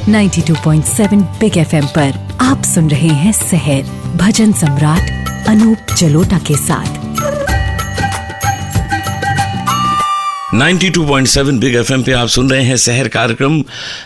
92.7 big FM पर आप सुन रहे हैं सहर भजन सम्राट अनूप जलोटा के साथ। 92.7 बिग एफएम पे आप सुन रहे हैं सहर कार्यक्रम।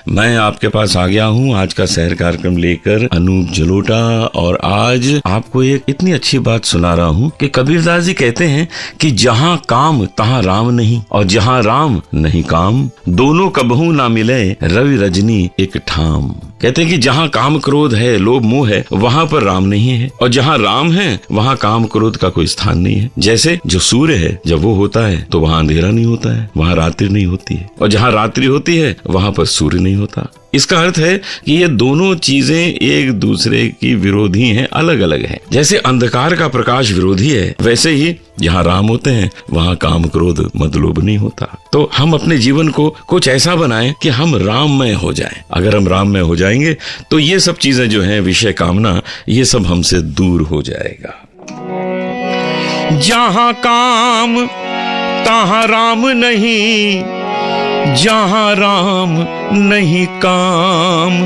मैं आपके पास आ गया हूँ आज का सहर कार्यक्रम लेकर, अनूप जलोटा। और आज आपको एक इतनी अच्छी बात सुना रहा हूँ कि कबीरदास जी कहते हैं कि जहाँ काम तहाँ राम नहीं, और जहाँ राम नहीं काम, दोनों कबहू ना मिले रवि रजनी एक ठाम। कहते हैं कि जहाँ काम क्रोध है, लोभ मोह है, वहाँ पर राम नहीं है, और जहाँ राम है वहाँ काम क्रोध का कोई स्थान नहीं है। जैसे जो सूर्य है, जब वो होता है तो वहाँ अंधेरा नहीं होता है, वहाँ रात्रि नहीं होती है, और जहाँ रात्रि होती है वहाँ पर सूर्य नहीं होता। इसका अर्थ है कि ये दोनों चीजें एक दूसरे की विरोधी हैं, अलग अलग हैं। जैसे अंधकार का प्रकाश विरोधी है, वैसे ही जहाँ राम होते हैं वहाँ काम क्रोध मद लोभ नहीं होता। तो हम अपने जीवन को कुछ ऐसा बनाएं कि हम राममय हो जाएं। अगर हम राममय हो जाएंगे तो ये सब चीजें जो हैं, विषय कामना, ये सब हमसे दूर हो जाएगा। जहाँ काम तहाँ राम नहीं, जहाँ राम नहीं काम,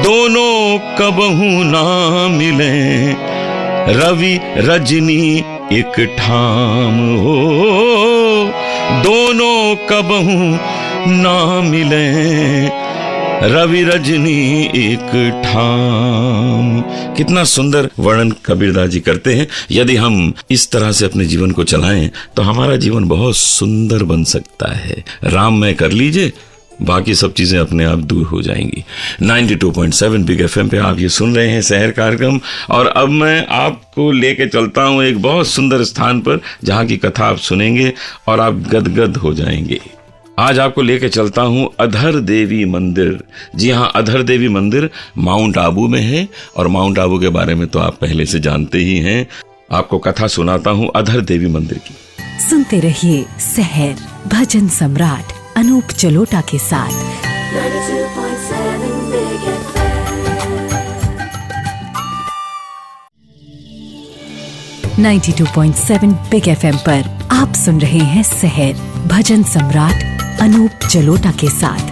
दोनों कबहू ना मिले रवि रजनी एक ठाम। हो दोनों कबहू ना मिले रवि रजनी एक ठाम। कितना सुंदर वर्णन कबीरदास जी करते हैं। यदि हम इस तरह से अपने जीवन को चलाएं तो हमारा जीवन बहुत सुंदर बन सकता है। राममय कर लीजिए, बाकी सब चीजें अपने आप दूर हो जाएंगी। 92.7 बिग एफएम पे आप ये सुन रहे हैं सहर कार्यक्रम। और अब मैं आपको लेके चलता हूँ एक बहुत सुंदर स्थान पर, जहाँ की कथा आप सुनेंगे और आप गदगद हो जाएंगे। आज आपको लेके चलता हूँ अधर देवी मंदिर। जी हाँ, अधर देवी मंदिर माउंट आबू में है, और माउंट आबू के बारे में तो आप पहले से जानते ही हैं। आपको कथा सुनाता हूँ अधर देवी मंदिर की। सुनते रहिए सहर भजन सम्राट अनूप जलोटा के साथ। 92.7 बिग एफएम पर आप सुन रहे हैं सहर भजन सम्राट अनूप जलोटा के साथ।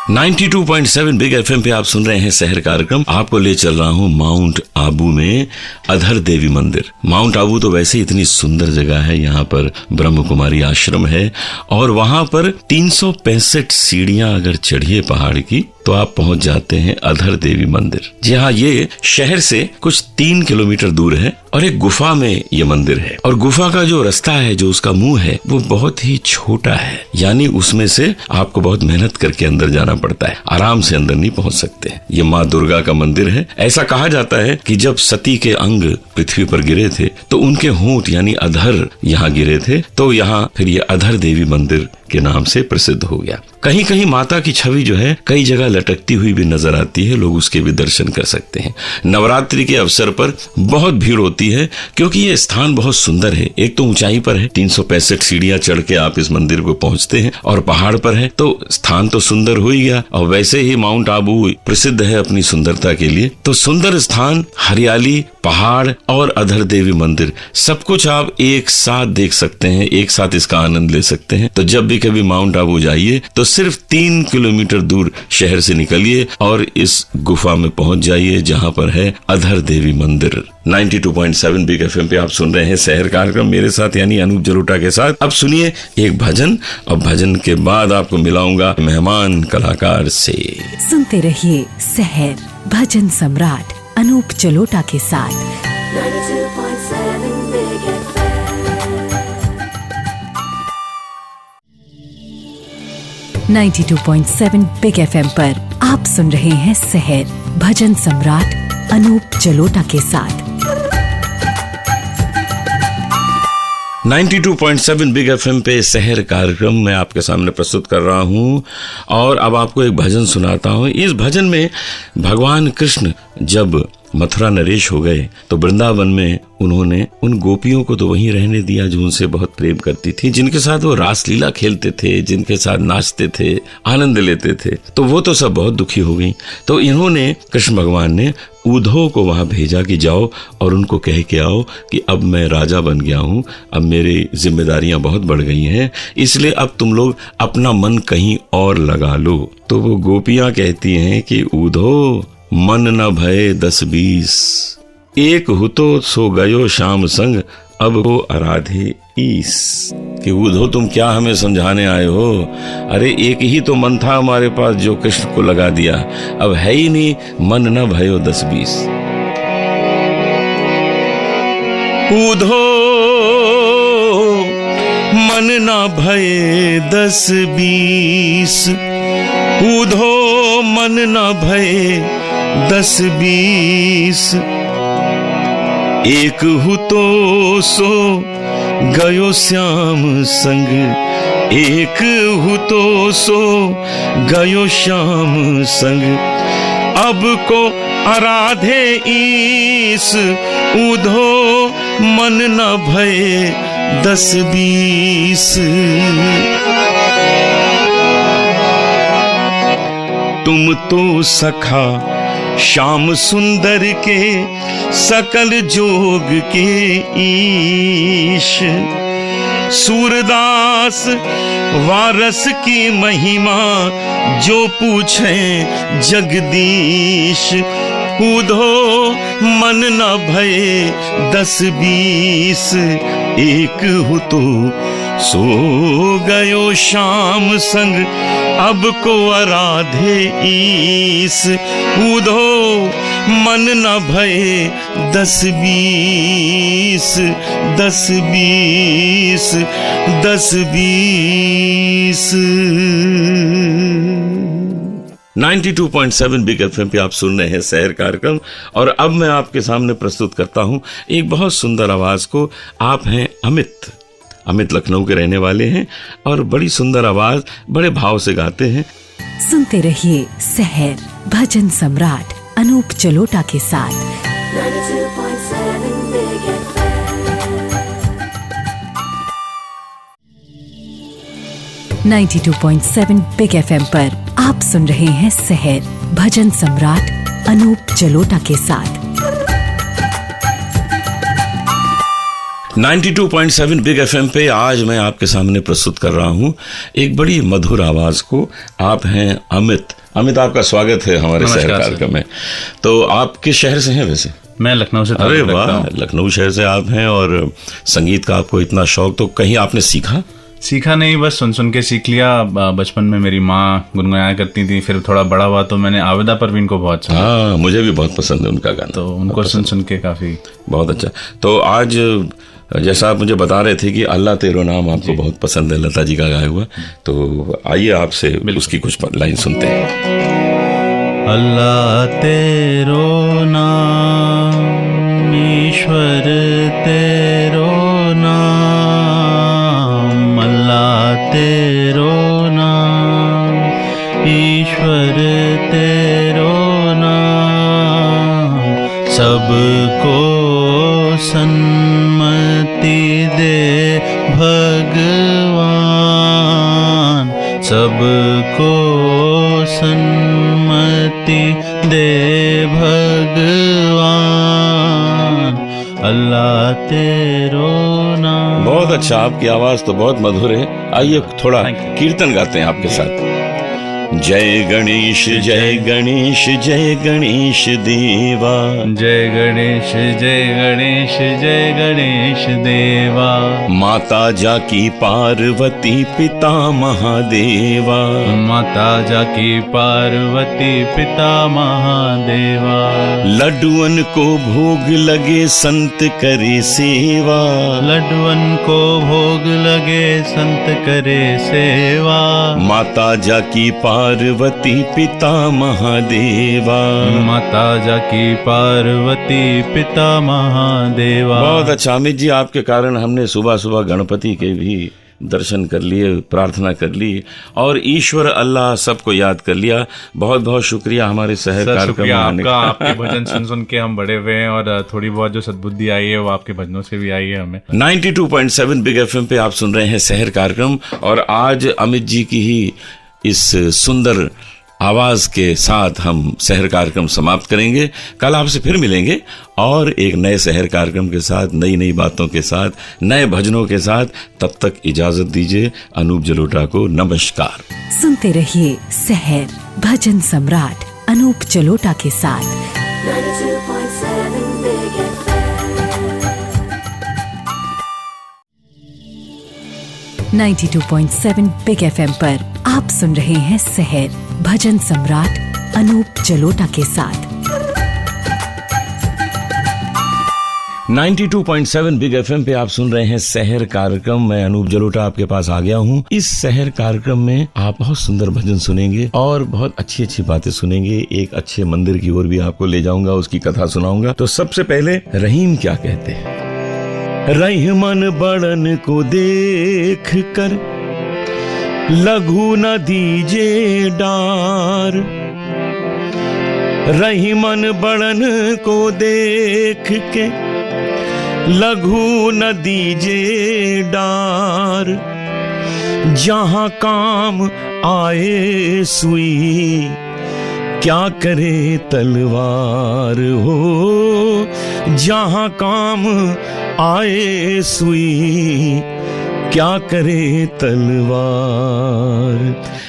92.7 बिग एफएम पे आप सुन रहे हैं सहर कार्यक्रम। आपको ले चल रहा हूँ माउंट आबू में अधर देवी मंदिर। माउंट आबू तो वैसे ही इतनी सुंदर जगह है, यहाँ पर ब्रह्म कुमारी आश्रम है, और वहाँ पर 365 सीढ़ियां अगर चढ़िए पहाड़ की तो आप पहुंच जाते हैं अधर देवी मंदिर। जी हाँ, ये शहर से कुछ 3 किलोमीटर दूर है, और एक गुफा में ये मंदिर है। और गुफा का जो रास्ता है, जो उसका मुंह है, वो बहुत ही छोटा है, यानी उसमें से आपको बहुत मेहनत करके अंदर जाना पड़ता है, आराम से अंदर नहीं पहुंच सकते। ये माँ दुर्गा का मंदिर है। ऐसा कहा जाता है कि जब सती के अंग पृथ्वी पर गिरे थे तो उनके होंठ यानी अधर यहाँ गिरे थे, तो यहाँ फिर ये अधर देवी मंदिर के नाम से प्रसिद्ध हो गया। कहीं कहीं माता की छवि जो है कई जगह लटकती हुई भी नजर आती है, लोग उसके भी दर्शन कर सकते हैं। नवरात्रि के अवसर पर बहुत भीड़ होती है, क्योंकि ये स्थान बहुत सुंदर है। एक तो ऊंचाई पर है, 365 सीढ़ियां चढ़ के आप इस मंदिर को पहुंचते हैं, और पहाड़ पर है, तो स्थान तो सुंदर हो ही गया। और वैसे ही माउंट आबू प्रसिद्ध है अपनी सुंदरता के लिए, तो सुंदर स्थान, हरियाली, पहाड़ और अधर देवी मंदिर, सब कुछ आप एक साथ देख सकते हैं, एक साथ इसका आनंद ले सकते हैं। तो जब भी कभी माउंट आबू जाइए तो सिर्फ 3 किलोमीटर दूर शहर से निकलिए और इस गुफा में पहुंच जाइए, जहां पर है अधर देवी मंदिर। 92.7 बिग एफएम पे आप सुन रहे हैं सहर कार्यक्रम मेरे साथ, यानी अनूप जलोटा के साथ। अब सुनिए एक भजन, और भजन के बाद आपको मिलाऊंगा मेहमान कलाकार से। सुनते रहिए सहर भजन सम्राट अनूप जलोटा के साथ। 92.7 बिग FM 92.7 बिग एफएम पर आप सुन रहे हैं सहर भजन सम्राट अनूप जलोटा के साथ। 92.7 बिग एफएम पे सहर कार्यक्रम मैं आपके सामने प्रस्तुत कर रहा हूं, और अब आपको एक भजन सुनाता हूं। इस भजन में भगवान कृष्ण जब मथुरा नरेश हो गए तो वृंदावन में उन्होंने उन गोपियों को तो वहीं रहने दिया जो उनसे बहुत प्रेम करती थी, जिनके साथ वो रासलीला खेलते थे, जिनके साथ नाचते थे, आनंद लेते थे। तो वो तो सब बहुत दुखी हो गई। तो इन्होंने, कृष्ण भगवान ने उद्धव को वहां भेजा कि जाओ और उनको कह के आओ कि अब मैं राजा बन गया हूं, अब मेरी जिम्मेदारियां बहुत बढ़ गई हैं, इसलिए अब तुम लोग अपना मन कहीं और लगा लो। तो वो गोपियां कहती हैं कि उद्धव मन न भय 10-20, एक हुतो सो गयो श्याम संग, अब वो आराधे ईस। कि उद्धव तुम क्या हमें समझाने आए हो? अरे एक ही तो मन था हमारे पास जो कृष्ण को लगा दिया, अब है ही नहीं, मन न भयो 10-20। उद्धव मन न भये 10-20, उद्धव मन न भये 10-20, एक हुतो सो गयो श्याम संग, एक हुतो सो गयो श्याम संग, अब को आराधे ईस, उद्धव मन न भये 10-20। तुम तो सखा श्याम सुंदर के सकल जोग के ईश, सूरदास वारस की महिमा जो पूछे जगदीश, उद्धव मन न भये 10-20, एक हुतो सो गयो श्याम संग, अब को आराधे ईस, उद्धव मन न भये 10-20, 10-20, 10-20। 92.7 बिग एफएम पे आप सुन रहे हैं शहर कार्यक्रम, और अब मैं आपके सामने प्रस्तुत करता हूं एक बहुत सुंदर आवाज को। आप हैं अमित लखनऊ के रहने वाले हैं और बड़ी सुंदर आवाज, बड़े भाव से गाते हैं। सुनते रहिए शहर भजन सम्राट अनूप जलोटा के साथ 92.7 बिग एफएम पर आप सुन रहे हैं शहर भजन सम्राट अनूप जलोटा के साथ। 92.7 बिग एफएम पे आज मैं आपके सामने प्रस्तुत कर रहा हूँ एक बड़ी मधुर आवाज को। आप हैं अमित, आपका स्वागत है हमारे शहर कार्यक्रम में। तो आप किस शहर से हैं वैसे? मैं लखनऊ से। अरे वाह, लखनऊ शहर से आप हैं और संगीत का आपको इतना शौक, तो कहीं आपने सीखा नहीं, बस सुन के सीख लिया। बचपन में मेरी माँ गुनगुनाया करती थी, फिर थोड़ा बड़ा हुआ तो मैंने आबिदा परवीन को बहुत सुना। हाँ, मुझे भी बहुत पसंद है उनका गाना, तो उनको सुन के काफी बहुत अच्छा। तो आज जैसा आप मुझे बता रहे थे कि अल्लाह तेरो नाम आपको बहुत पसंद है, लता जी का गाया हुआ, तो आइए आपसे उसकी कुछ लाइन सुनते हैं। अल्लाह तेरो नाम, ईश्वर तेरो नाम, अल्लाह तेरो नाम, ईश्वर तेरो नाम, सबको सन्मति दे भगवान, सबको सन्मति दे भगवान, अल्लाह तेरो नाम। बहुत अच्छा, आपकी आवाज तो बहुत मधुर है। आइए थोड़ा कीर्तन गाते हैं आपके साथ। जय गणेश जय गणेश जय गणेश देवा, जय गणेश जय गणेश जय गणेश देवा, माता जाकी पार्वती पिता महादेवा, माता जाकी पार्वती पिता महादेवा, लड्डुअन को भोग लगे संत करे सेवा, लड्डुअन को भोग लगे संत करे सेवा, माता जाकी पार्वती पिता महादेवा, माता जाकी पार्वती पिता महादेवा। बहुत अच्छा अमित जी, आपके कारण हमने सुबह सुबह गणपति के भी दर्शन कर लिए, प्रार्थना कर ली और ईश्वर अल्लाह सबको याद कर लिया। बहुत बहुत शुक्रिया हमारे शहर कार्यक्रम में आने का। आपके भजन सुन सुन के हम बड़े हुए हैं और थोड़ी बहुत जो सद्बुद्धि आई है वो आपके भजनों से भी आई है हमें। 92.7 बिग एफएम पे आप सुन रहे हैं शहर कार्यक्रम और आज अमित जी की ही इस सुंदर आवाज के साथ हम शहर कार्यक्रम समाप्त करेंगे। कल आपसे फिर मिलेंगे और एक नए शहर कार्यक्रम के साथ, नई नई बातों के साथ, नए भजनों के साथ। तब तक इजाजत दीजिए अनूप जलोटा को। नमस्कार। सुनते रहिए शहर भजन सम्राट अनूप जलोटा के साथ 92.7 Big FM। 92.7 बिग एफएम पर आप सुन रहे हैं शहर भजन सम्राट अनूप जलोटा के साथ। 92.7 बिग एफएम पे आप सुन रहे हैं शहर कार्यक्रम। मैं अनूप जलोटा आपके पास आ गया हूँ। इस शहर कार्यक्रम में आप बहुत सुंदर भजन सुनेंगे और बहुत अच्छी अच्छी बातें सुनेंगे। एक अच्छे मंदिर की ओर भी आपको ले जाऊंगा, उसकी कथा सुनाऊंगा। तो सबसे पहले रहीम क्या कहते हैं। रहीमन बड़न को देख कर लघु न दीजे डार। रहीमन बड़न को देख के लघु न दीजे डार। जहां काम आए सुई क्या करे तलवार हो। जहां काम आए सुई क्या करे तलवार।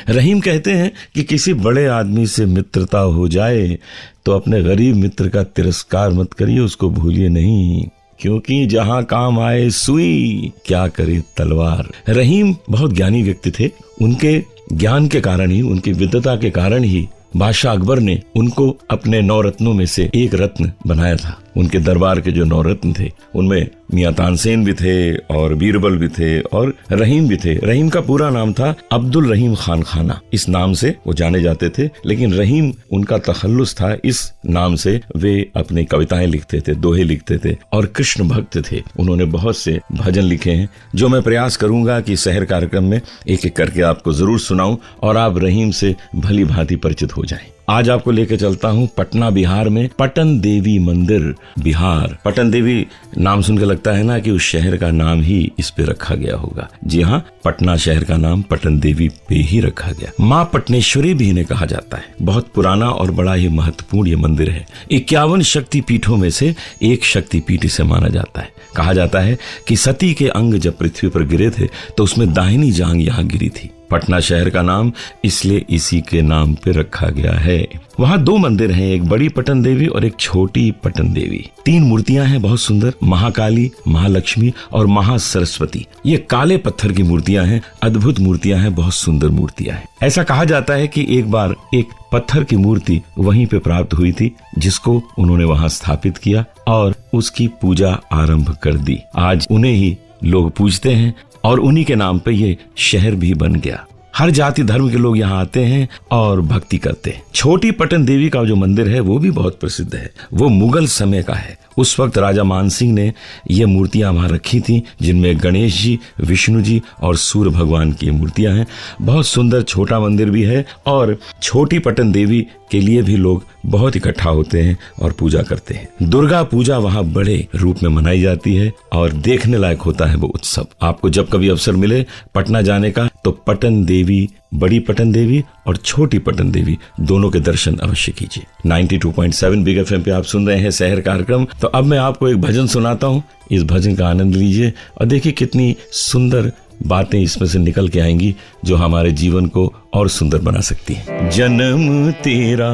रहीम कहते हैं कि किसी बड़े आदमी से मित्रता हो जाए तो अपने गरीब मित्र का तिरस्कार मत करिए, उसको भूलिए नहीं, क्योंकि जहां काम आए सुई क्या करे तलवार। रहीम बहुत ज्ञानी व्यक्ति थे। उनके ज्ञान के कारण ही, उनकी विद्वता के कारण ही बादशाह अकबर ने उनको अपने 9 रत्नों में से एक रत्न बनाया था। उनके दरबार के जो 9 रत्न थे उनमें मियां तानसेन भी थे और बीरबल भी थे और रहीम भी थे। रहीम का पूरा नाम था अब्दुल रहीम खान खाना, इस नाम से वो जाने जाते थे। लेकिन रहीम उनका तखल्लुस था, इस नाम से वे अपनी कविताएं लिखते थे, दोहे लिखते थे और कृष्ण भक्त थे। उन्होंने बहुत से भजन लिखे हैं जो मैं प्रयास करूंगा कि शहर कार्यक्रम में एक एक करके आपको जरूर सुनाऊं और आप रहीम से भली भांति परिचित हो जाएं। आज आपको लेकर चलता हूँ पटना बिहार में, पटन देवी मंदिर बिहार। पटन देवी नाम सुनकर लगता है ना कि उस शहर का नाम ही इस पे रखा गया होगा। जी हाँ, पटना शहर का नाम पटन देवी पे ही रखा गया। माँ पटनेश्वरी भी इन्हें कहा जाता है। बहुत पुराना और बड़ा ही महत्वपूर्ण ये मंदिर है। 51 शक्ति पीठों में से एक शक्ति पीठ इसे माना जाता है। कहा जाता है कि सती के अंग जब पृथ्वी पर गिरे थे तो उसमें दाहिनी जांग यहाँ गिरी थी। पटना शहर का नाम इसलिए इसी के नाम पे रखा गया है। वहाँ 2 मंदिर हैं, एक बड़ी पटन देवी और एक छोटी पटन देवी। 3 मूर्तियां हैं बहुत सुंदर, महाकाली, महालक्ष्मी और महासरस्वती। ये काले पत्थर की मूर्तियां हैं, अद्भुत मूर्तियां हैं, बहुत सुंदर मूर्तियां हैं। ऐसा कहा जाता है कि एक बार एक पत्थर की मूर्ति वहीं पे प्राप्त हुई थी, जिसको उन्होंने वहां स्थापित किया और उसकी पूजा आरंभ कर दी। आज उन्हें ही लोग पूजते हैं और उन्हीं के नाम पे ये शहर भी बन गया। हर जाति धर्म के लोग यहाँ आते हैं और भक्ति करते हैं। छोटी पटन देवी का जो मंदिर है वो भी बहुत प्रसिद्ध है। वो मुगल समय का है। उस वक्त राजा मानसिंह ने ये मूर्तियां वहां रखी थी, जिनमें गणेश जी, विष्णु जी और सूर्य भगवान की मूर्तियां हैं। बहुत सुंदर छोटा मंदिर भी है और छोटी पटन देवी के लिए भी लोग बहुत इकट्ठा होते हैं और पूजा करते हैं। दुर्गा पूजा वहां बड़े रूप में मनाई जाती है और देखने लायक होता है वो उत्सव। आपको जब कभी अवसर मिले पटना जाने का तो पटन देवी, बड़ी पटन देवी और छोटी पटन देवी दोनों के दर्शन अवश्य कीजिए। 92.7 बिग एफएम पे आप सुन रहे हैं शहर कार्यक्रम। तो अब मैं आपको एक भजन सुनाता हूँ, इस भजन का आनंद लीजिए और देखिए कितनी सुंदर बातें इसमें से निकल के आएंगी जो हमारे जीवन को और सुंदर बना सकती हैं। जन्म तेरा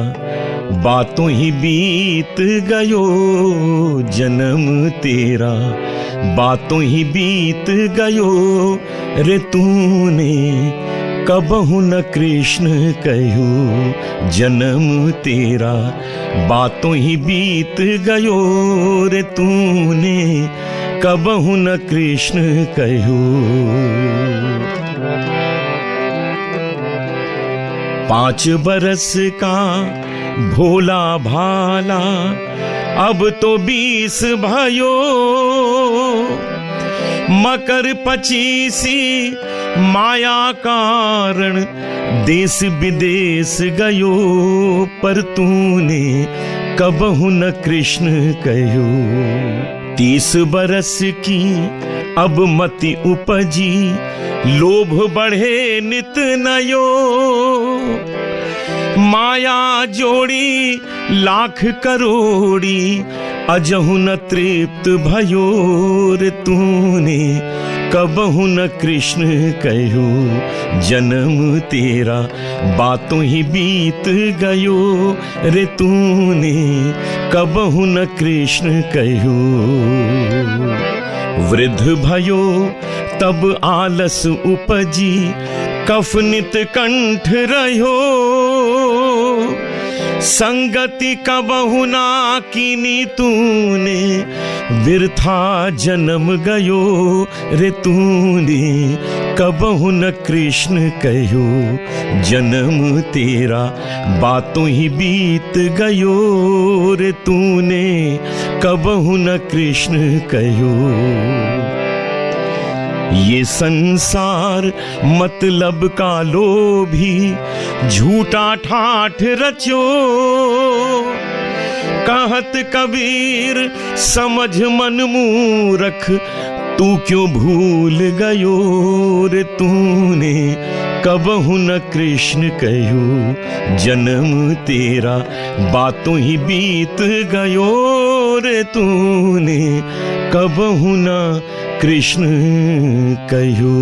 बातों ही बीत गयो, जन्म तेरा बातों ही बीत गयो रे तूने कबहु न कृष्ण कहू। जन्म तेरा बातों ही बीत गयो रे तूने कबहु न कृष्ण कहू। 5 बरस का भोला भाला अब तो 20 भयो, मकर 25 माया कारण देश विदेश गयो, पर तूने कबहु न कृष्ण कहो। 30 बरस की अब मति उपजी, लोभ बढ़े नित नयो। माया जोड़ी लाख करोड़ी, अजहु न तृप्त भयो। रे तूने कबहु न कृष्ण कहो, जन्म तेरा बातों ही बीत गयो। रे तूने कबहु न कृष्ण कहो। वृद्ध भयो तब आलस उपजी, कफ नित कंठ रहो। संगति कबहु ना कीनी तूने, बिरथा जन्म गयो। रे तूने कबहु न कृष्ण कहो, जन्म तेरा बातों ही बीत गयो। रे तूने कबहु न कृष्ण कहो। ये संसार मतलब का लोभी, झूठा ठाठ रचो। कहत कबीर समझ मन मूरख, तू क्यों भूल गयो। रे तूने कबहु न कृष्ण कहो, जन्म तेरा बातों ही बीत गयो। रे तूने कबहु न कृष्ण कहो।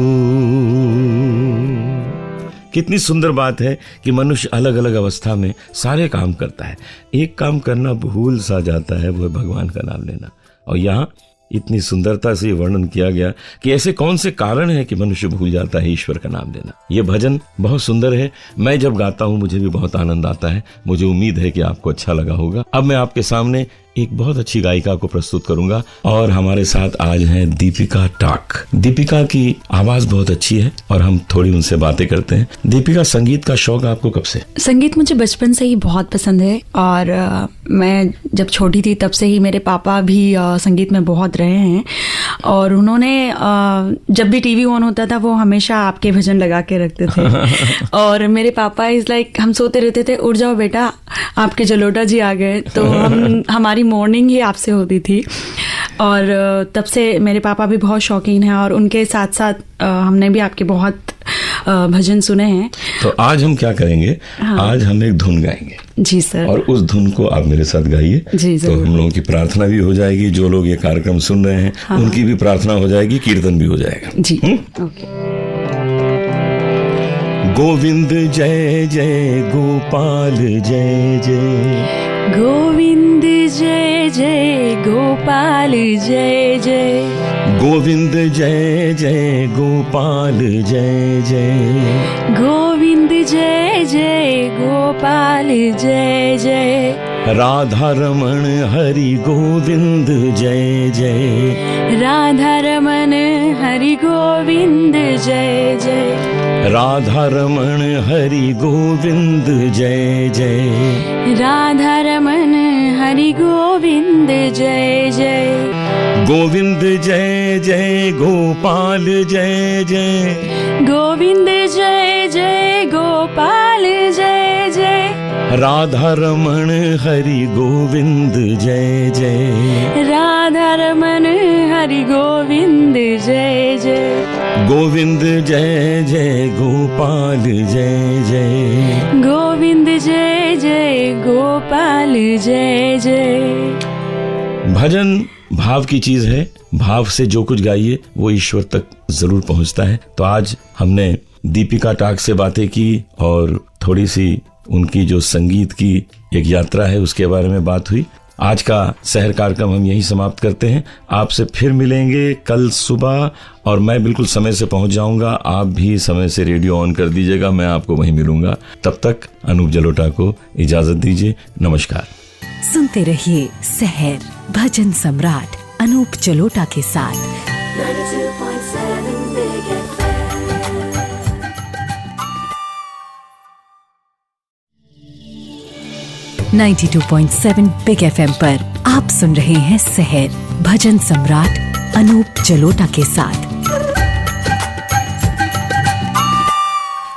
कितनी सुंदर बात है कि मनुष्य अलग अलग अवस्था में सारे काम करता है। एक काम करना भूल सा जाता है, वो है भगवान का नाम लेना। और यहाँ इतनी सुंदरता से वर्णन किया गया कि ऐसे कौन से कारण हैं कि मनुष्य भूल जाता है ईश्वर का नाम लेना। ये भजन बहुत सुंदर है। मैं जब गाता हूँ मुझे भी बहुत आनंद आता है। मुझे उम्मीद है कि आपको अच्छा लगा होगा। अब मैं आपके सामने एक बहुत अच्छी गायिका को प्रस्तुत करूंगा और हमारे साथ आज हैं दीपिका टाक। दीपिका की आवाज बहुत अच्छी है और हम थोड़ी उनसे बातें करते हैं। दीपिका, संगीत का शौक आपको कब से? संगीत मुझे बचपन से ही बहुत पसंद है और मैं जब छोटी थी तब से ही मेरे पापा भी संगीत में बहुत रहे हैं और उन्होंने जब भी टीवी ऑन होता था वो हमेशा आपके भजन लगा के रखते थे। और मेरे पापा इज लाइक, हम सोते रहते थे, उठ जाओ बेटा आपके जलोटा जी आ गए। तो हमारी मॉर्निंग ही आपसे होती थी और तब से मेरे पापा भी बहुत शौकीन हैं और उनके साथ साथ हमने भी आपके बहुत भजन सुने हैं। तो आज हम क्या करेंगे? हाँ। आज हम एक धुन गाएंगे। जी सर। और उस धुन को आप मेरे साथ गाइए। जी तो हम लोगों की प्रार्थना भी हो जाएगी, जो लोग ये कार्यक्रम सुन रहे हैं हाँ। उनकी भी प्रार्थना हो जाएगी, कीर्तन भी हो जाएगा। जी ओके। गोविंद जय जय गोपाल जय जय, गोविंद जय जय गोपाल जय जय, गोविंद जय जय गोपाल जय जय, गोविंद जय जय गोपाल जय जय, राधा रमण हरि गोविंद जय जय, राधा रमण हरि गोविंद जय जय, राधा रमण हरि गोविंद जय जय, राधा रमण हरि गोविंद जय जय, गोविंद जय जय गोपाल जय जय, गोविंद जय जय गोपाल जय जय, राधा रमण हरि गोविंद जय जय, राधा रमण हरि गोविंद जय जय, गोविंद जय जय गोपाल जय जय, गोविंद जय जय गोपाल जय जय। भजन भाव की चीज है। भाव से जो कुछ गाइए वो ईश्वर तक जरूर पहुंचता है। तो आज हमने दीपिका टाक से बातें की और थोड़ी सी उनकी जो संगीत की एक यात्रा है उसके बारे में बात हुई। आज का शहर कार्यक्रम हम यहीं समाप्त करते हैं। आपसे फिर मिलेंगे कल सुबह और मैं बिल्कुल समय से पहुंच जाऊंगा। आप भी समय से रेडियो ऑन कर दीजिएगा, मैं आपको वहीं मिलूंगा। तब तक अनूप जलोटा को इजाजत दीजिए। नमस्कार। सुनते रहिए शहर भजन सम्राट अनूप जलोटा के साथ 92.7 Big FM. 92.7 बिग एफएम पर आप सुन रहे हैं शहर भजन सम्राट अनूप जलोटा के साथ।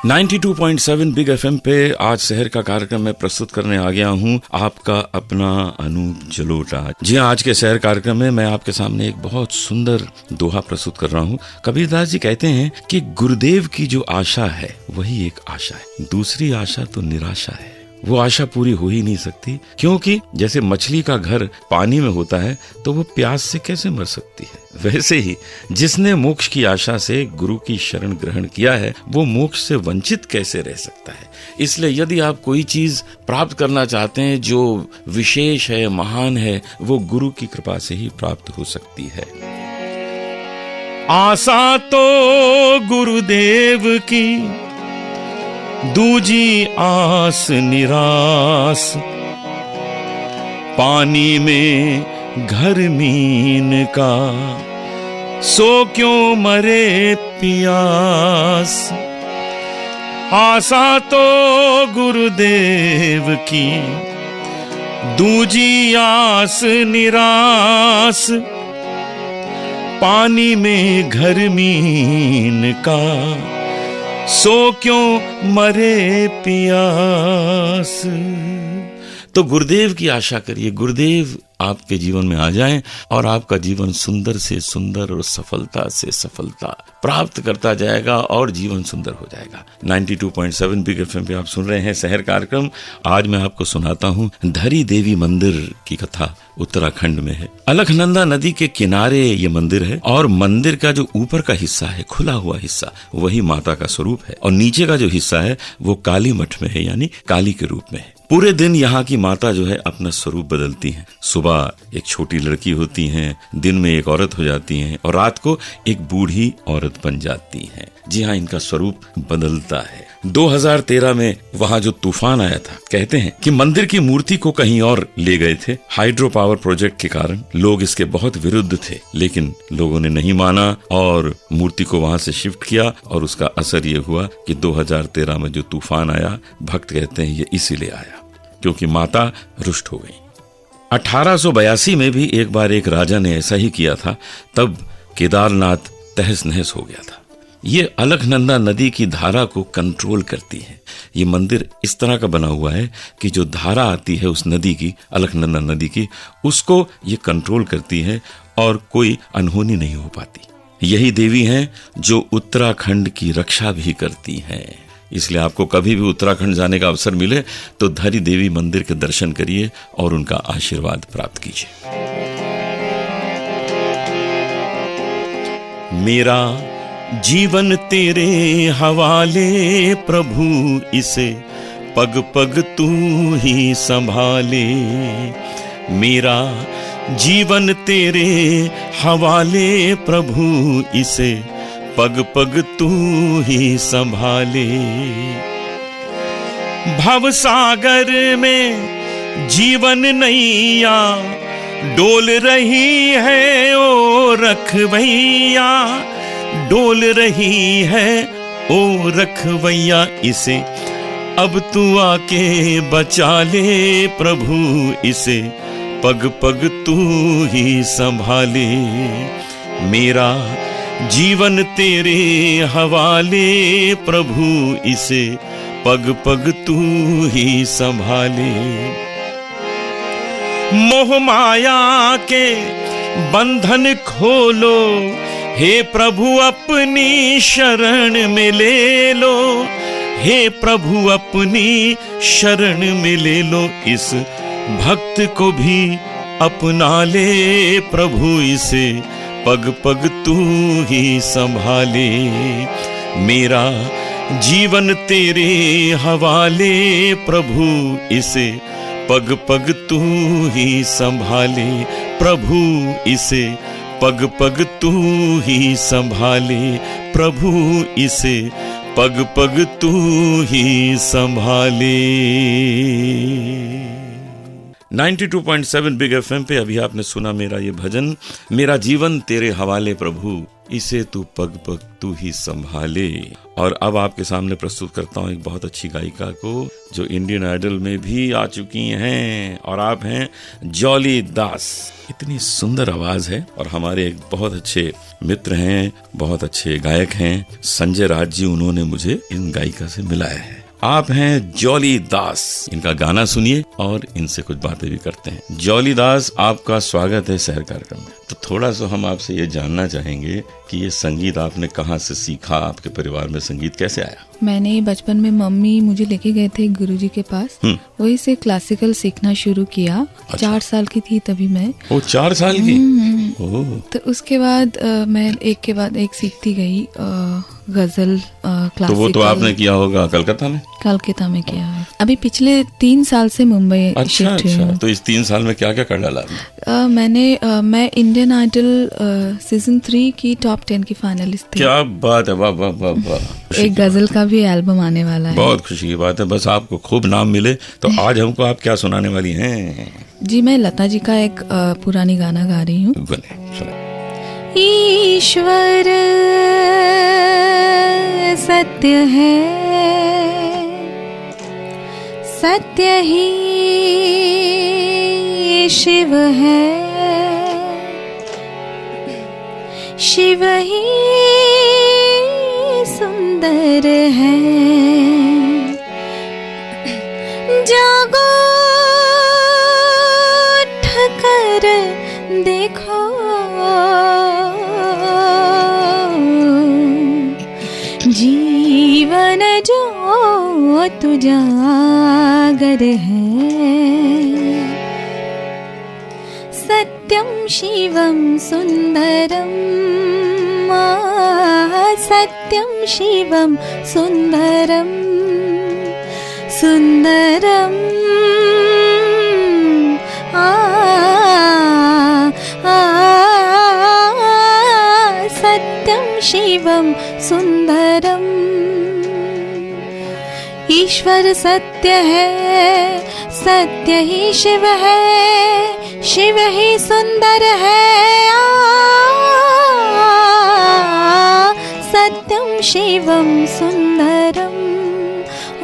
92.7 बिग एफएम पे आज शहर का कार्यक्रम में प्रस्तुत करने आ गया हूँ आपका अपना अनूप जलोटा। जी हाँ, आज के शहर कार्यक्रम में मैं आपके सामने एक बहुत सुंदर दोहा प्रस्तुत कर रहा हूँ। कबीरदास जी कहते हैं कि गुरुदेव की जो आशा है वही एक आशा है, दूसरी आशा तो निराशा है। वो आशा पूरी हो ही नहीं सकती, क्योंकि जैसे मछली का घर पानी में होता है तो वो प्यास से कैसे मर सकती है, वैसे ही जिसने मोक्ष की आशा से गुरु की शरण ग्रहण किया है वो मोक्ष से वंचित कैसे रह सकता है। इसलिए यदि आप कोई चीज प्राप्त करना चाहते हैं जो विशेष है, महान है, वो गुरु की कृपा से ही प्राप्त हो सकती है। आशा तो गुरुदेव की, दूजी आस निराश, पानी में घर मीन का, सो क्यों मरे पियास। आशा तो गुरुदेव की, दूजी आस निराश, पानी में घर मीन का, सो क्यों मरे पियास। तो गुरुदेव की आशा करिए, गुरुदेव आपके जीवन में आ जाएं और आपका जीवन सुंदर से सुंदर और सफलता से सफलता प्राप्त करता जाएगा और जीवन सुंदर हो जाएगा। 92.7 बिग एफएम पे आप सुन रहे हैं शहर कार्यक्रम। आज मैं आपको सुनाता हूँ धरी देवी मंदिर की कथा। उत्तराखंड में है, अलकनंदा नदी के किनारे ये मंदिर है और मंदिर का जो ऊपर का हिस्सा है, खुला हुआ हिस्सा, वही माता का स्वरूप है और नीचे का जो हिस्सा है वो काली मठ में है, यानी काली के रूप में है। पूरे दिन यहाँ की माता जो है अपना स्वरूप बदलती हैं। सुबह एक छोटी लड़की होती हैं, दिन में एक औरत हो जाती हैं और रात को एक बूढ़ी औरत बन जाती हैं। जी हाँ, इनका स्वरूप बदलता है। 2013 में वहाँ जो तूफान आया था, कहते हैं कि मंदिर की मूर्ति को कहीं और ले गए थे। हाइड्रो पावर प्रोजेक्ट के कारण लोग इसके बहुत विरुद्ध थे, लेकिन लोगों ने नहीं माना और मूर्ति को वहाँ से शिफ्ट किया और उसका असर ये हुआ कि 2013 में जो तूफान आया, भक्त कहते हैं ये इसीलिए आया क्योंकि माता रुष्ट हो गई। 1882 में भी एक बार एक राजा ने ऐसा ही किया था, तब केदारनाथ तहस नहस हो गया था। ये अलकनंदा नदी की धारा को कंट्रोल करती है। ये मंदिर इस तरह का बना हुआ है कि जो धारा आती है उस नदी की, अलकनंदा नदी की, उसको ये कंट्रोल करती है और कोई अनहोनी नहीं हो पाती। यही देवी हैं जो उत्तराखंड की रक्षा भी करती हैं। इसलिए आपको कभी भी उत्तराखंड जाने का अवसर मिले तो धरी देवी मंदिर के दर्शन करिए और उनका आशीर्वाद प्राप्त कीजिए। मेरा जीवन तेरे हवाले प्रभु, इसे पग पग तू ही संभाले। मेरा जीवन तेरे हवाले प्रभु, इसे पग पग तू ही संभाले। भव सागर में जीवन नैया डोल रही है ओ रखवैया, डोल रही है ओ रखवैया। इसे अब तू आके बचा ले प्रभु, इसे पग पग तू ही संभाले। मेरा जीवन तेरे हवाले प्रभु, इसे पग पग तू ही संभाले। मोह माया के बंधन खोलो, हे प्रभु अपनी शरण में ले लो। हे प्रभु अपनी शरण में ले लो। इस भक्त को भी अपना ले प्रभु, इसे पग पग तू ही संभाले। मेरा जीवन तेरे हवाले प्रभु, इसे पग पग तू ही संभाले। प्रभु इसे पग पग तू ही संभाले। प्रभु इसे पग पग तू ही संभाले। 92.7 बिग एफएम पे अभी आपने सुना मेरा ये भजन, मेरा जीवन तेरे हवाले प्रभु, इसे तू पग पग तू ही संभाले। और अब आपके सामने प्रस्तुत करता हूँ एक बहुत अच्छी गायिका को जो इंडियन आइडल में भी आ चुकी हैं, और आप हैं जॉली दास। इतनी सुंदर आवाज है, और हमारे एक बहुत अच्छे मित्र हैं, बहुत अच्छे गायक हैं संजय राज जी, उन्होंने मुझे इन गायिका से मिलाया है। आप हैं जॉली दास, इनका गाना सुनिए और इनसे कुछ बातें भी करते हैं। जॉली दास, आपका स्वागत है शहर कार्यक्रम में। तो थोड़ा सा हम आपसे ये जानना चाहेंगे कि ये संगीत आपने कहाँ से सीखा, आपके परिवार में संगीत कैसे आया? मैंने बचपन में मम्मी मुझे लेके गए थे गुरुजी के पास, वहीं से क्लासिकल सीखना शुरू किया। 4 साल की थी तभी मैं। ओ 4 साल की? ओह। तो उसके बाद मैं एक के बाद एक सीखती गई गजल क्लासिकल। तो वो तो आपने किया होगा कलकत्ता में? कलकत्ता में किया है। अभी पिछले 3 साल से मुंबई शिफ्ट हुई हूँ। तो इस 3 साल में क्या क्या कर डाला आपने? मैं इंडियन आइडल सीजन 3 की टॉप 10 की फाइनलिस्ट थी। क्या बात है, वाह वाह वाह वाह। एक गजल का भी एल्बम आने वाला है। बहुत खुशी की बात है, बस आपको खूब नाम मिले। तो आज हमको आप क्या सुनाने वाली हैं? जी, मैं लता जी का एक पुरानी गाना गा रही हूँ। ईश्वर सत्य है, सत्य ही शिव है, शिव ही सुंदर है। जागो उठकर देखो, जीवन जो तुजागर है। सत्यम शिवम सुंदरम, सत्यम शिवम सुंदरम, सुंदरम सत्यम शिवम सुंदरम। ईश्वर सत्य है, सत्य ही शिव है, शिव ही सुंदर है। सत्यम शिवम सुंदरम,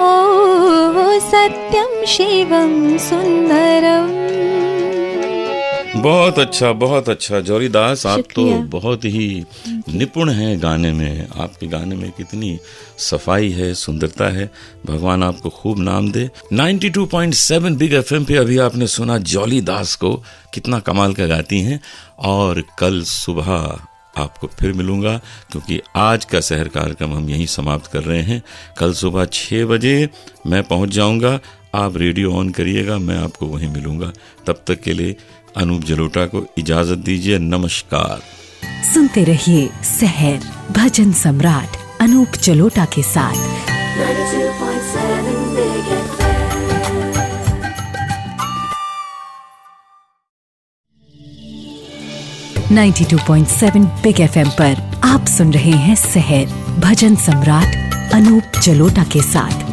ओ सत्यम शिवम सुंदरम। बहुत अच्छा, बहुत अच्छा। जॉली दास, आप तो बहुत ही निपुण हैं गाने में। आपके गाने में कितनी सफाई है, सुंदरता है। भगवान आपको खूब नाम दे। 92.7 बिग एफएम पे अभी आपने सुना जॉली दास को, कितना कमाल का गाती हैं। और कल सुबह आपको फिर मिलूंगा, क्योंकि आज का शहर कार्यक्रम हम यहीं समाप्त कर रहे हैं। कल सुबह 6 बजे मैं पहुंच जाऊंगा। आप रेडियो ऑन करिएगा, मैं आपको वहीं मिलूंगा। तब तक के लिए अनूप जलोटा को इजाजत दीजिए। नमस्कार। सुनते रहिए शहर भजन सम्राट अनूप जलोटा के साथ। 92.7 Big FM. 92.7 बिग एफएम पर आप सुन रहे हैं शहर भजन सम्राट अनूप जलोटा के साथ।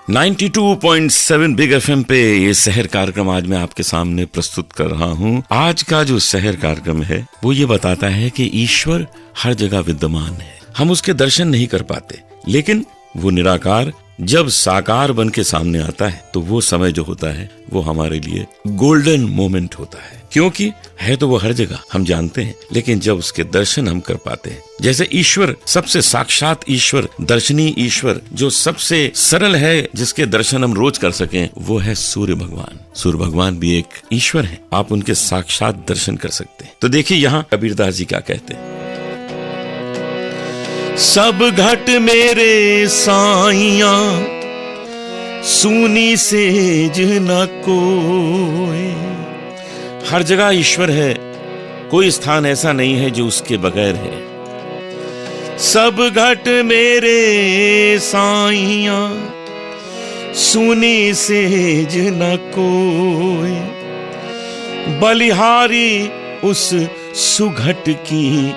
92.7 बिग एफएम पे ये शहर कार्यक्रम आज मैं आपके सामने प्रस्तुत कर रहा हूँ। आज का जो शहर कार्यक्रम है वो ये बताता है कि ईश्वर हर जगह विद्यमान है। हम उसके दर्शन नहीं कर पाते, लेकिन वो निराकार जब साकार बन के सामने आता है तो वो समय जो होता है वो हमारे लिए गोल्डन मोमेंट होता है। क्योंकि है तो वो हर जगह, हम जानते हैं, लेकिन जब उसके दर्शन हम कर पाते हैं, जैसे ईश्वर, सबसे साक्षात ईश्वर, दर्शनीय ईश्वर, जो सबसे सरल है, जिसके दर्शन हम रोज कर सकें, वो है सूर्य भगवान। सूर्य भगवान भी एक ईश्वर है, आप उनके साक्षात दर्शन कर सकते हैं। तो देखिए यहाँ कबीरदास जी क्या कहते हैं। सब घट मेरे साइया, सूनी सेज न कोई। हर जगह ईश्वर है, कोई स्थान ऐसा नहीं है जो उसके बगैर है। सब घट मेरे साइया, सूनी सेज न कोई। बलिहारी उस सुघट की,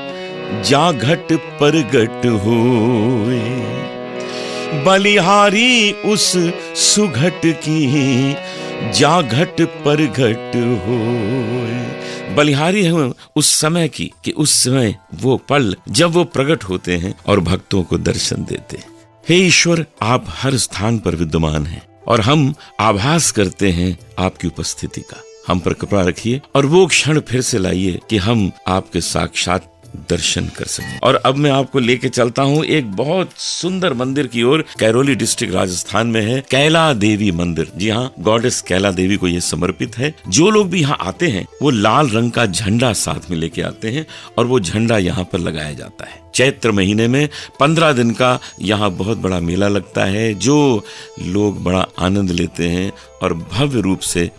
जा घट परगट होए। बलिहारी उस सुघट की, जा घट पर घट होए। बलिहारी है उस समय की कि उस समय वो पल जब वो प्रकट होते हैं और भक्तों को दर्शन देते हैं। हे ईश्वर, आप हर स्थान पर विद्यमान हैं और हम आभास करते हैं आपकी उपस्थिति का। हम पर कृपा रखिए और वो क्षण फिर से लाइए कि हम आपके साक्षात दर्शन कर सकें। और अब मैं आपको लेके चलता हूँ एक बहुत सुंदर मंदिर की ओर। कैरोली डिस्ट्रिक्ट राजस्थान में है कैला देवी मंदिर। जी हाँ, गॉडेस कैला देवी को ये समर्पित है। जो लोग भी यहाँ आते हैं वो लाल रंग का झंडा साथ में लेके आते हैं और वो झंडा यहाँ पर लगाया जाता है। चैत्र महीने में 15 दिन का यहाँ बहुत बड़ा मेला लगता है, जो लोग बड़ा आनंद लेते हैं और भव्य रूप से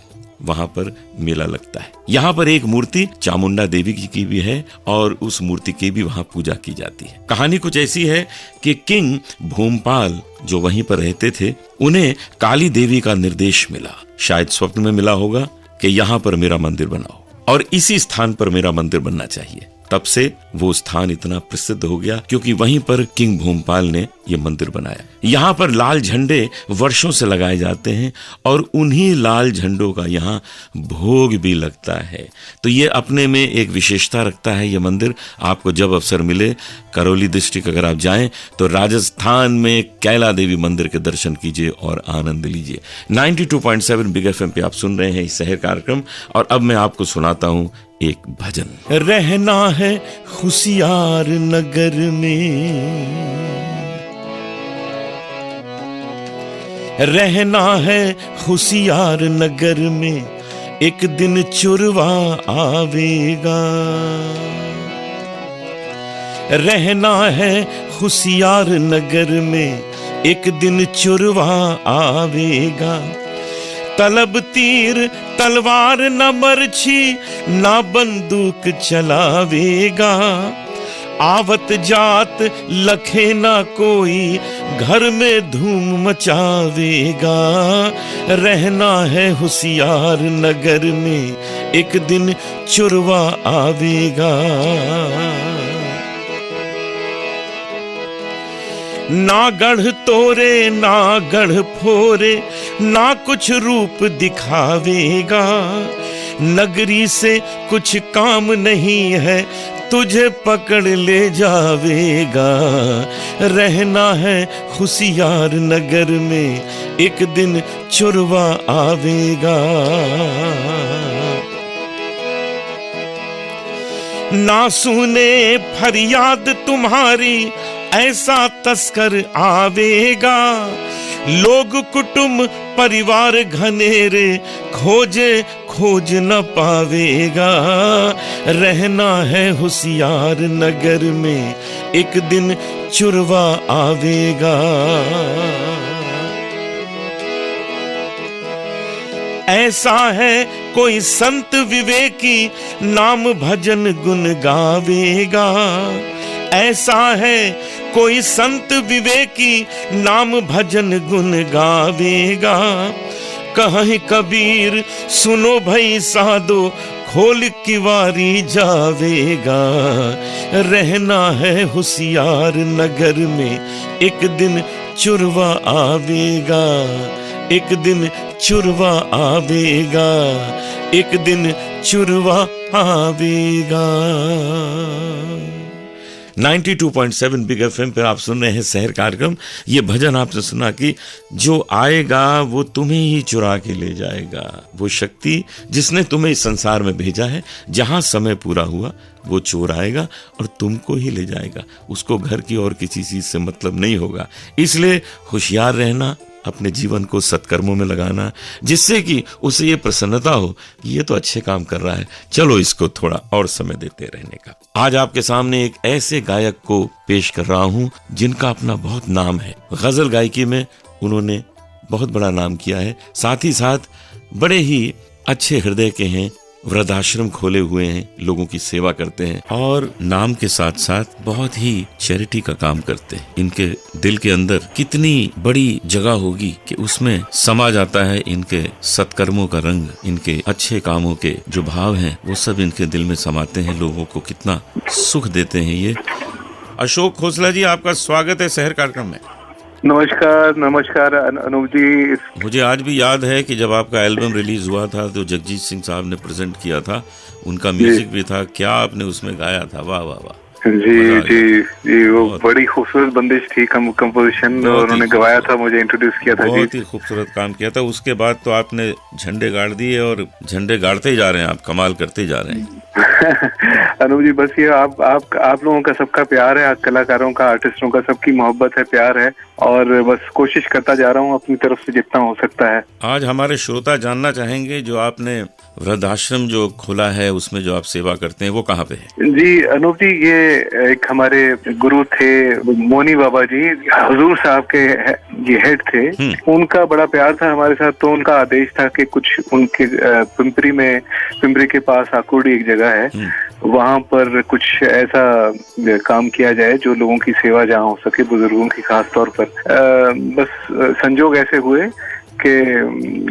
वहां पर मेला लगता है। यहाँ पर एक मूर्ति चामुंडा देवी की भी है और उस मूर्ति की भी वहां पूजा की जाती है। कहानी कुछ ऐसी है कि किंग भूमपाल जो वहीं पर रहते थे, उन्हें काली देवी का निर्देश मिला, शायद स्वप्न में मिला होगा कि यहाँ पर मेरा मंदिर बनाओ और इसी स्थान पर मेरा मंदिर बनना चाहिए। तब से वो स्थान इतना प्रसिद्ध हो गया क्योंकि वहीं पर किंग भूमपाल ने ये मंदिर बनाया। यहाँ पर लाल झंडे वर्षों से लगाए जाते हैं और उन्हीं लाल झंडों का यहाँ भोग भी लगता है। तो ये अपने में एक विशेषता रखता है ये मंदिर। आपको जब अवसर मिले करौली डिस्ट्रिक्ट अगर आप जाएं तो राजस्थान में कैला देवी मंदिर के दर्शन कीजिए और आनंद लीजिए। 92.7 बिग एफएम पे आप सुन रहे हैं इस शहर कार्यक्रम और अब मैं आपको सुनाता हूँ एक भजन। रहना है खुशियार नगर में, रहना है खुशियार नगर में, एक दिन चुरवा आवेगा। रहना है खुशियार नगर में, एक दिन चुरवा आवेगा। तलब तीर तलवार न बरछी ना बंदूक चलावेगा। आवत जात लखे ना कोई घर में धूम मचावेगा। रहना है होशियार नगर में, एक दिन चुरवा आवेगा। ना गढ़ तोरे ना गढ़ फोरे, ना कुछ रूप दिखावेगा। नगरी से कुछ काम नहीं है, तुझे पकड़ ले जावेगा। रहना है खुशियार नगर में, एक दिन चुरवा आवेगा। ना सुने फरियाद तुम्हारी, ऐसा तस्कर आवेगा। लोग कुटुंब परिवार घनेरे, खोजे खोज न पावेगा। रहना है होशियार नगर में, एक दिन चुरवा आवेगा। ऐसा है कोई संत विवेकी, नाम भजन गुण गावेगा। ऐसा है कोई संत विवेकी, नाम भजन गुण गावेगा। कहीं कबीर सुनो भई साधो, खोल किवारी जावेगा। रहना है होशियार नगर में, एक दिन चुरवा आवेगा। एक दिन चुरवा आवेगा, एक दिन चुरवा आवेगा। 92.7 बिग एफएम पर आप सुन रहे हैं शहर कार्यक्रम। ये भजन आपने सुना कि जो आएगा वो तुम्हें ही चुरा के ले जाएगा। वो शक्ति जिसने तुम्हें इस संसार में भेजा है, जहां समय पूरा हुआ वो चोर आएगा और तुमको ही ले जाएगा। उसको घर की और किसी चीज से मतलब नहीं होगा। इसलिए होशियार रहना, अपने जीवन को सत्कर्मों में लगाना, जिससे कि उसे ये प्रसन्नता हो कि ये तो अच्छे काम कर रहा है, चलो इसको थोड़ा और समय देते रहने का। आज आपके सामने एक ऐसे गायक को पेश कर रहा हूं जिनका अपना बहुत नाम है। गजल गायकी में उन्होंने बहुत बड़ा नाम किया है, साथ ही साथ बड़े ही अच्छे हृदय के हैं, वृद्धाश्रम खोले हुए हैं, लोगों की सेवा करते हैं और नाम के साथ साथ बहुत ही चैरिटी का काम करते हैं। इनके दिल के अंदर कितनी बड़ी जगह होगी कि उसमें समा जाता है इनके सत्कर्मों का रंग, इनके अच्छे कामों के जो भाव हैं वो सब इनके दिल में समाते हैं, लोगों को कितना सुख देते हैं ये। अशोक खोसला जी, आपका स्वागत है शहर कार्यक्रम में। नमस्कार अनूप जी। मुझे आज भी याद है कि जब आपका एल्बम रिलीज हुआ था तो जगजीत सिंह साहब ने प्रेजेंट किया था, उनका म्यूजिक भी था, क्या आपने उसमें गाया था, वाह वाह वाह। जी, वो बड़ी खूबसूरत बंदिश थी, कंपोजिशन और उन्होंने गवाया था, मुझे इंट्रोड्यूस किया था। बहुत ही खूबसूरत काम किया था। उसके बाद तो आपने झंडे गाड़ दिए और झंडे गाड़ते ही जा रहे हैं, आप कमाल करते ही जा रहे हैं। अनूप जी, बस ये आप लोगों का सबका प्यार है, कलाकारों का, आर्टिस्टों का, सबकी मोहब्बत है, प्यार है, और बस कोशिश करता जा रहा हूँ अपनी तरफ से जितना हो सकता है। आज हमारे श्रोता जानना चाहेंगे, जो आपने वृद्धाश्रम जो खोला है उसमें जो आप सेवा करते हैं वो कहाँ पे है? जी अनूप जी, ये एक हमारे गुरु थे मोनी बाबा जी, हुजूर साहब के ये हेड थे। उनका बड़ा प्यार था हमारे साथ, तो उनका आदेश था कि कुछ उनके पिंपरी के पास आकुर्डी एक जगह है, वहाँ पर कुछ ऐसा काम किया जाए जो लोगों की सेवा जहाँ हो सके, बुजुर्गों की खास तौर पर। बस संजोग ऐसे हुए कि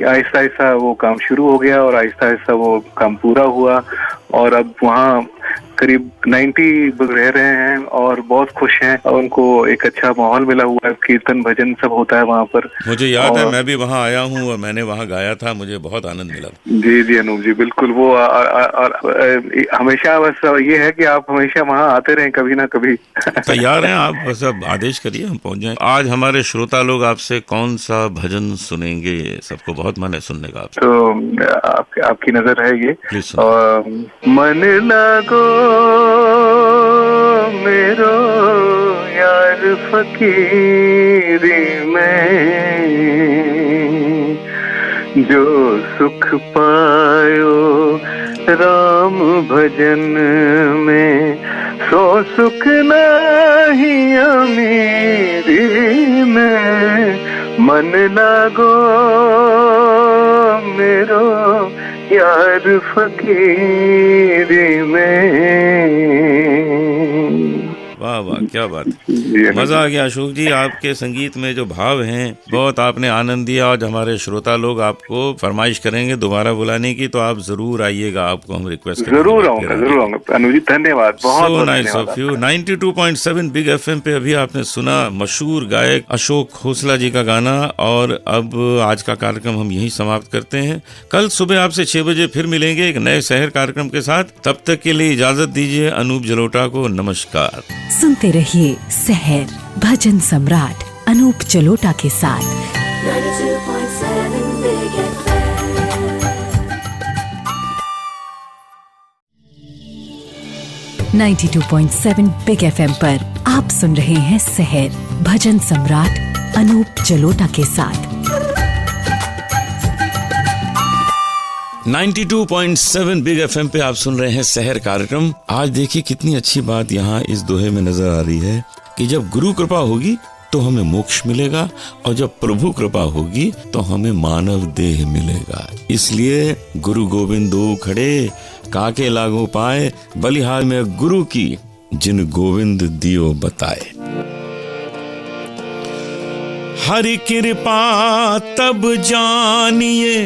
आहिस्ता आहिस्ता वो काम शुरू हो गया और आहिस्ता आहिस्ता वो काम पूरा हुआ, और अब वहाँ करीब 90 रह रहे हैं और बहुत खुश हैं, और उनको एक अच्छा माहौल मिला हुआ है, कीर्तन भजन सब होता है वहाँ पर। मुझे याद है, मैं भी वहाँ आया हूँ और मैंने वहाँ गाया था, मुझे बहुत आनंद मिला। जी अनूप जी, बिल्कुल। वो हमेशा बस ये है कि आप हमेशा वहाँ आते रहें, कभी ना कभी। तैयार हैं आप, बस अब आदेश करिए, हम पहुँच जाएं। आज हमारे श्रोता लोग आपसे कौन सा भजन सुनेंगे? सबको बहुत मन है सुनने का आपसे। तो आपकी नजर है ये, मन लागो मेरो यार फकीरी में, जो सुख पायो राम भजन में, सो सुख नहीं अमीरी में। मन लागो मेरो यार फकीरी में। वाह वाह, क्या बात है, मजा आ गया अशोक जी। आपके संगीत में जो भाव हैं, बहुत आपने आनंद दिया। आज हमारे श्रोता लोग आपको फरमाइश करेंगे दोबारा बुलाने की, तो आप जरूर आइएगा, आपको हम रिक्वेस्ट करेंगे। जरूर आऊंगा अनुजी, धन्यवाद, बहुत nice of you. 92.7 big FM पे अभी आपने सुना मशहूर गायक अशोक खोसला जी का गाना, और अब आज का कार्यक्रम हम यहीं समाप्त करते हैं। कल सुबह आपसे 6 बजे फिर मिलेंगे एक नए शहर कार्यक्रम के साथ। तब तक के लिए इजाजत दीजिए अनूप जलोटा को, नमस्कार। सुनते रहिए शहर भजन सम्राट अनूप जलोटा के साथ। 92.7 Big FM. 92.7 बिग एफएम पर आप सुन रहे हैं शहर भजन सम्राट अनूप जलोटा के साथ। 92.7 बिग एफएम पे आप सुन रहे हैं शहर कार्यक्रम। आज देखिए कितनी अच्छी बात यहाँ इस दोहे में नजर आ रही है कि जब गुरु कृपा होगी तो हमें मोक्ष मिलेगा, और जब प्रभु कृपा होगी तो हमें मानव देह मिलेगा। इसलिए गुरु गोविंद दो खड़े, काके लागो पाए, बलिहार में गुरु की जिन गोविंद दियो बताए। हरि कृपा तब जानिए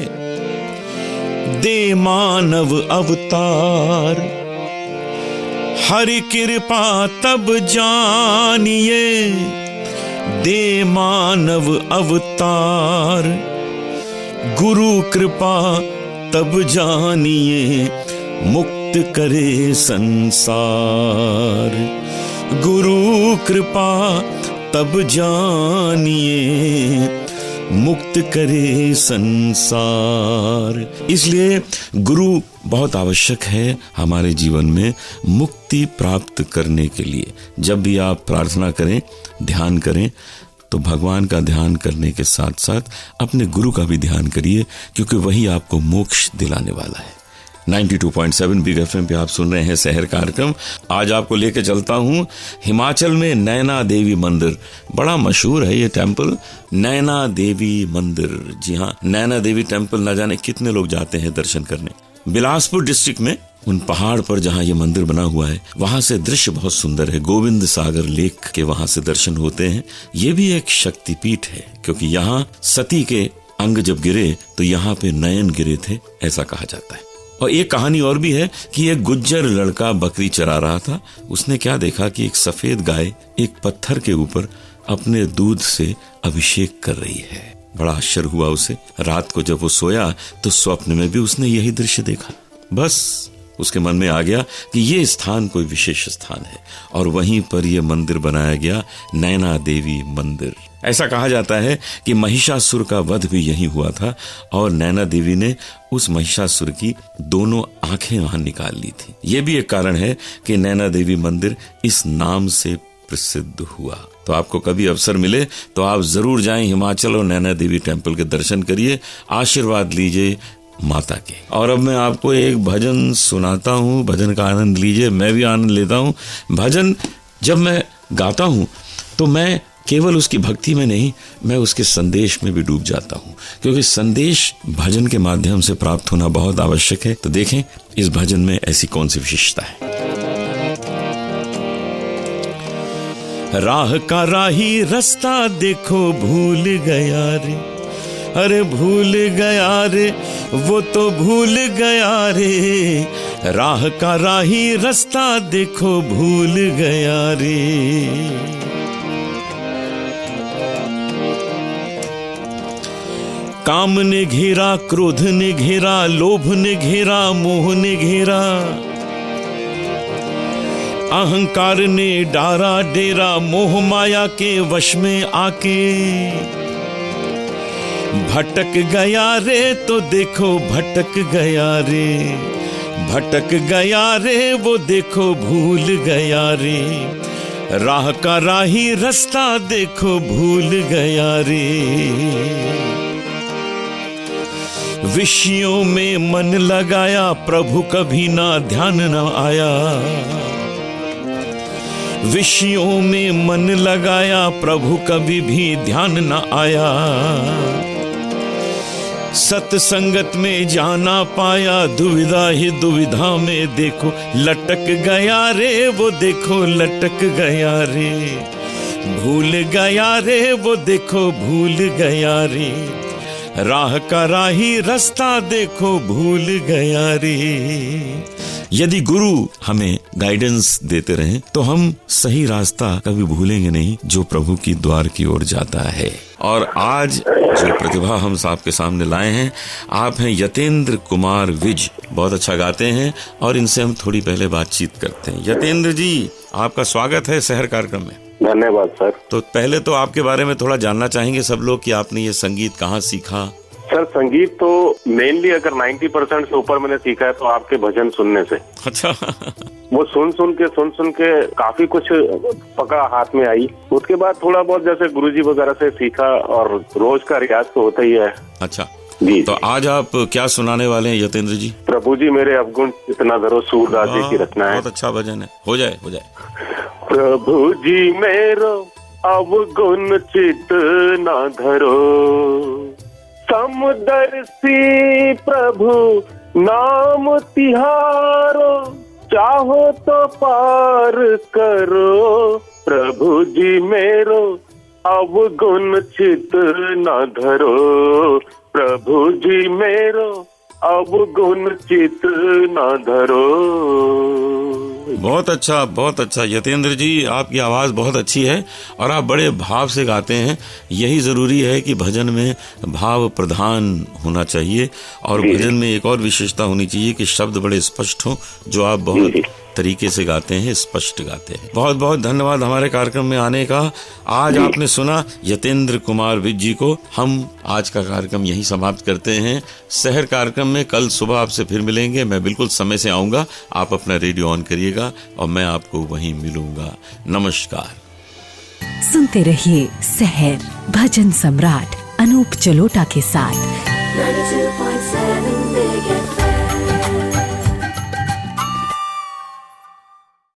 दे मानव अवतार, हरि कृपा तब जानिए दे मानव अवतार, गुरु कृपा तब जानिए मुक्त करे संसार, गुरु कृपा तब जानिए मुक्त करे संसार। इसलिए गुरु बहुत आवश्यक है हमारे जीवन में मुक्ति प्राप्त करने के लिए। जब भी आप प्रार्थना करें, ध्यान करें, तो भगवान का ध्यान करने के साथ साथ अपने गुरु का भी ध्यान करिए, क्योंकि वही आपको मोक्ष दिलाने वाला है। 92.7 बिग एफएम पे आप सुन रहे हैं शहर कार्यक्रम। आज आपको लेके चलता हूँ हिमाचल में नैना देवी मंदिर। बड़ा मशहूर है ये टेम्पल, नैना देवी मंदिर। जी हाँ, नैना देवी टेम्पल न जाने कितने लोग जाते हैं दर्शन करने। बिलासपुर डिस्ट्रिक्ट में उन पहाड़ पर जहाँ ये मंदिर बना हुआ है, वहाँ से दृश्य बहुत सुंदर है। गोविंद सागर लेक के वहाँ से दर्शन होते हैं। ये भी एक शक्तिपीठ है, क्योंकि यहाँ सती के अंग जब गिरे तो यहाँ पे नयन गिरे थे, ऐसा कहा जाता है। और एक कहानी और भी है कि एक गुज्जर लड़का बकरी चरा रहा था। उसने क्या देखा कि एक सफेद गाय एक पत्थर के ऊपर अपने दूध से अभिषेक कर रही है। बड़ा आश्चर्य हुआ उसे। रात को जब वो सोया तो स्वप्न में भी उसने यही दृश्य देखा। बस उसके मन में आ गया कि ये स्थान कोई विशेष स्थान है और वहीं पर यह मंदिर बनाया गया, नैना देवी मंदिर। ऐसा कहा जाता है कि महिषासुर का वध भी यहीं हुआ था और नैना देवी ने उस महिषासुर की दोनों आंखें वहां निकाल ली थी। यह भी एक कारण है कि नैना देवी मंदिर इस नाम से प्रसिद्ध हुआ। तो आपको कभी अवसर मिले तो आप जरूर जाएं हिमाचल और नैना देवी टेम्पल के दर्शन करिए, आशीर्वाद लीजिए माता के। और अब मैं आपको एक भजन सुनाता हूँ, भजन का आनंद लीजिए, मैं भी आनंद लेता हूँ। भजन जब मैं गाता हूँ तो मैं केवल उसकी भक्ति में नहीं, मैं उसके संदेश में भी डूब जाता हूँ, क्योंकि संदेश भजन के माध्यम से प्राप्त होना बहुत आवश्यक है। तो देखें इस भजन में ऐसी कौन सी विशेषता है। राह का राही रास्ता देखो भूल गया रे, अरे भूल गया रे, वो तो भूल गया रे। राह का राही रास्ता देखो भूल गया रे। काम ने घेरा, क्रोध ने घेरा, लोभ ने घेरा, मोह ने घेरा, अहंकार ने डारा डेरा, मोह माया के वश में आके भटक गया रे, तो देखो भटक गया रे, भटक गया रे, वो देखो भूल गया रे। राह का राही रास्ता देखो भूल गया रे। विषयों में मन लगाया, प्रभु कभी ना ध्यान न आया। विषयों में मन लगाया, प्रभु कभी भी ध्यान न आया। सत्संगत में जाना पाया, दुविधा ही दुविधा में देखो लटक गया रे, वो देखो लटक गया रे। भूल गया रे, वो देखो भूल गया रे। राह का राही रास्ता देखो भूल गया रे। यदि गुरु हमें गाइडेंस देते रहें तो हम सही रास्ता कभी भूलेंगे नहीं जो प्रभु की द्वार की ओर जाता है। और आज जो प्रतिभा हम आपके सामने लाए हैं, आप हैं यतेंद्र कुमार विज। बहुत अच्छा गाते हैं और इनसे हम थोड़ी पहले बातचीत करते हैं। यतेंद्र जी, आपका स्वागत है शहर कार्यक्रम में। धन्यवाद सर। तो पहले तो आपके बारे में थोड़ा जानना चाहेंगे सब लोग कि आपने ये संगीत कहाँ सीखा। सर संगीत तो मेनली अगर 90% से ऊपर मैंने सीखा है तो आपके भजन सुनने से। अच्छा। वो सुन सुन के काफी कुछ पकड़ा हाथ में आई। उसके बाद थोड़ा बहुत जैसे गुरुजी वगैरह से सीखा और रोज का रियाज तो होता ही है। अच्छा जी। तो आज आप क्या सुनाने वाले हैं यतेंद्र जी? प्रभु जी मेरे अवगुण इतना धरो, सूरदास जी की रचना है। बहुत अच्छा भजन है, हो जाए हो जाए। प्रभु जी मेरो अवगुण चित न धरो, समदर्शी प्रभु नाम तिहारो, चाहो तो पार करो। प्रभु जी मेरो अवगुण चित न धरो, प्रभु जी मेरो अवगुण चित न धरो। बहुत अच्छा यतेंद्र जी, आपकी आवाज बहुत अच्छी है और आप बड़े भाव से गाते हैं। यही जरूरी है कि भजन में भाव प्रधान होना चाहिए और भजन में एक और विशेषता होनी चाहिए कि शब्द बड़े स्पष्ट हों, जो आप बहुत तरीके से गाते हैं, स्पष्ट गाते हैं। बहुत बहुत धन्यवाद हमारे कार्यक्रम में आने का। आज आपने सुना यतेंद्र कुमार विज जी को। हम आज का कार्यक्रम यहीं समाप्त करते हैं। शहर कार्यक्रम में कल सुबह आपसे फिर मिलेंगे। मैं बिल्कुल समय से आऊंगा, आप अपना रेडियो ऑन करिएगा और मैं आपको वहीं मिलूंगा। नमस्कार। सुनते रहिए शहर भजन सम्राट अनूप जलोटा के साथ। 92.7